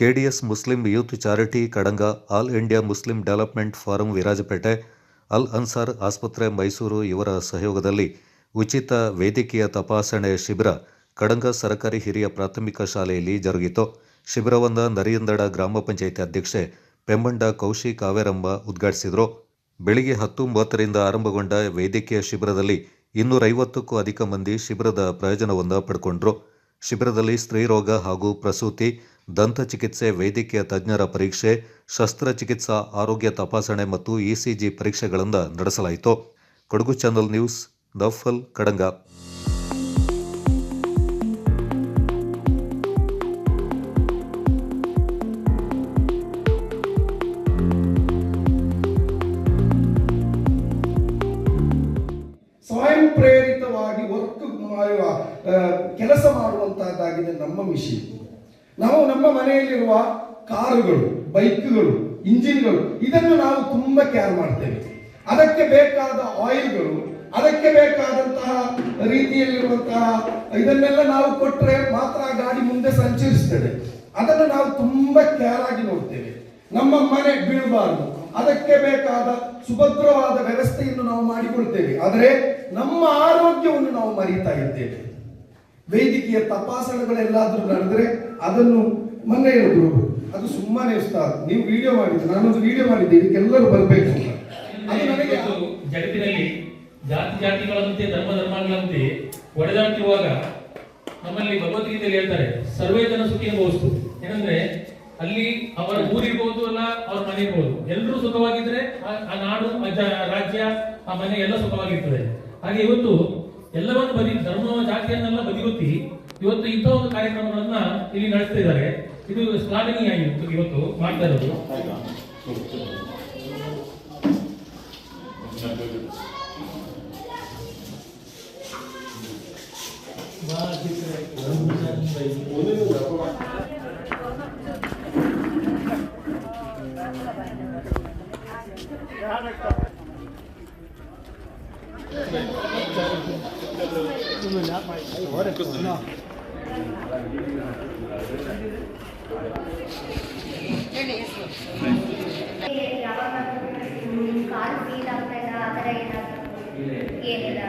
ಕೆಡಿಎಸ್ Muslim youth charity Kadanga, all India Muslim development forum Virajpet, Al Ansar ಆಸ್ಪತ್ರೆ ಮೈಸೂರು ಇವರ ಸಹಯೋಗದಲ್ಲಿ ಉಚಿತ ವೈದ್ಯಕೀಯ ತಪಾಸಣೆ ಶಿಬಿರ ಕಡಂಗ ಸರ್ಕಾರಿ ಹಿರಿಯ ಪ್ರಾಥಮಿಕ ಶಾಲೆಯಲ್ಲಿ ಜರುಗಿತು. ಶಿಬಿರವನ್ನು ನರಿಯಂದಡ ಗ್ರಾಮ ಪಂಚಾಯಿತಿ ಅಧ್ಯಕ್ಷೆ ಪೆಮ್ಮಂಡ ಕೌಶಿ ಕಾವೇರಮ್ಮ ಉದ್ಘಾಟಿಸಿದರು. ಬೆಳಿಗ್ಗೆ 10:30ರಿಂದ ಆರಂಭಗೊಂಡ ವೈದ್ಯಕೀಯ ಶಿಬಿರದಲ್ಲಿ 250ಕ್ಕೂ ಅಧಿಕ ಮಂದಿ ಶಿಬಿರದ ಪ್ರಯೋಜನವನ್ನು ಪಡೆಕೊಂಡರು. ಶಿಬಿರದಲ್ಲಿ ಸ್ತ್ರೀರೋಗ ಹಾಗೂ ಪ್ರಸೂತಿ, ದಂತ ಚಿಕಿತ್ಸೆ, ವೈದ್ಯಕೀಯ ತಜ್ಞರ ಪರೀಕ್ಷೆ, ಶಸ್ತ್ರಚಿಕಿತ್ಸಾ ಆರೋಗ್ಯ ತಪಾಸಣೆ ಮತ್ತು ಇಸಿಜಿ ಪರೀಕ್ಷೆಗಳನ್ನು ನಡೆಸಲಾಯಿತು. Kodagu channel news, Noufal, Kadanga. ಸ್ವಯಂ ಪ್ರೇರಿತವಾಗಿ ಕೆಲಸ ಮಾಡುವಂತಹದ್ದಾಗಿದೆ ನಮ್ಮ ಮಿಷಿನ್. ನಾವು ನಮ್ಮ ಮನೆಯಲ್ಲಿರುವ ಕಾರುಗಳು, ಬೈಕ್ಗಳು, ಇಂಜಿನ್ಗಳು ಇದನ್ನು ನಾವು ತುಂಬಾ ಕೇರ್ ಮಾಡ್ತೇವೆ. ಅದಕ್ಕೆ ಬೇಕಾದ ಆಯಿಲ್ಗಳು, ಅದಕ್ಕೆ ಬೇಕಾದಂತಹ ರೀತಿಯಲ್ಲಿರುವಂತಹ ಇದನ್ನೆಲ್ಲ ನಾವು ಕೊಟ್ಟರೆ ಮಾತ್ರ ಆ ಗಾಡಿ ಮುಂದೆ ಸಂಚರಿಸ್ತದೆ. ಅದನ್ನು ನಾವು ತುಂಬಾ ಕೇರ್ ಆಗಿ ನೋಡ್ತೇವೆ. ನಮ್ಮ ಮನೆ ಬೀಳಬಾರದು, ಅದಕ್ಕೆ ಬೇಕಾದ ಸುಭದ್ರವಾದ ವ್ಯವಸ್ಥೆಯನ್ನು ನಾವು ಮಾಡಿಕೊಳ್ತೇವೆ. ಆದರೆ ನಮ್ಮ ಆರೋಗ್ಯವನ್ನು ನಾವು ಮರೀತಾ ಇದ್ದೇವೆ. ವೈದ್ಯಕೀಯ ತಪಾಸಣೆಗಳೆಲ್ಲಾದ್ರೂ ನಡೆದ್ರೆ ಅದನ್ನು ಮೊನ್ನೆ ಹೇಳಿದ್ರು, ಅದು ಸುಮ್ಮನೆ ಉಸ್ತಾದ್ ನೀವು ವಿಡಿಯೋ ಮಾಡಿದ್ದು, ನಾನೊಂದು ವಿಡಿಯೋ ಮಾಡಿದ್ದೆ, ಇದಕ್ಕೆಲ್ಲರೂ ಬರಬೇಕು. ಅದು ನನಗೆ ಜಗತ್ತಿನಲ್ಲಿ ಜಾತಿಗಳಂತೆ ಧರ್ಮಗಳಂತೆ ಒಡೆದಾಡ್ತಿರುವಾಗ ನಮ್ಮಲ್ಲಿ ಭಗವದ್ಗೀತೆಯಲ್ಲಿ ಹೇಳ್ತಾರೆ, ಸರ್ವೇ ಜನ ಸುಖಿನ ವಸ್ತು. ಏನಂದ್ರೆ ಅಲ್ಲಿ ಅವರ ಊರಿರ್ಬೋದು, ಅಲ್ಲ ಅವ್ರ ಮನೆ ಇರ್ಬೋದು, ಎಲ್ಲರೂ ಸುಖವಾಗಿದ್ರೆ ಆ ನಾಡು, ರಾಜ್ಯ, ಆ ಮನೆ ಎಲ್ಲ ಸುಖವಾಗಿರ್ತದೆ. ಹಾಗೆ ಇವತ್ತು ಎಲ್ಲವನ್ನು ಧರ್ಮ ಜಾತಿಯನ್ನೆಲ್ಲ ಬದಿಗೊತ್ತಿ ಇವತ್ತು ಇಂಥ ಒಂದು ಕಾರ್ಯಕ್ರಮಗಳನ್ನ ಇಲ್ಲಿ ನಡೆಸ್ತಾ ಇದ್ದಾರೆ. ಇದು ಶ್ಲಾಘನೀಯ ಇವತ್ತು ಮಾಡ್ತಾ ಇರೋದು. ಕಾಲು ಫೀಲ್ ಆಗ್ತಾ ಇಲ್ಲ, ಆ ಥರ ಏನಾದರೂ ಏನಿಲ್ಲ.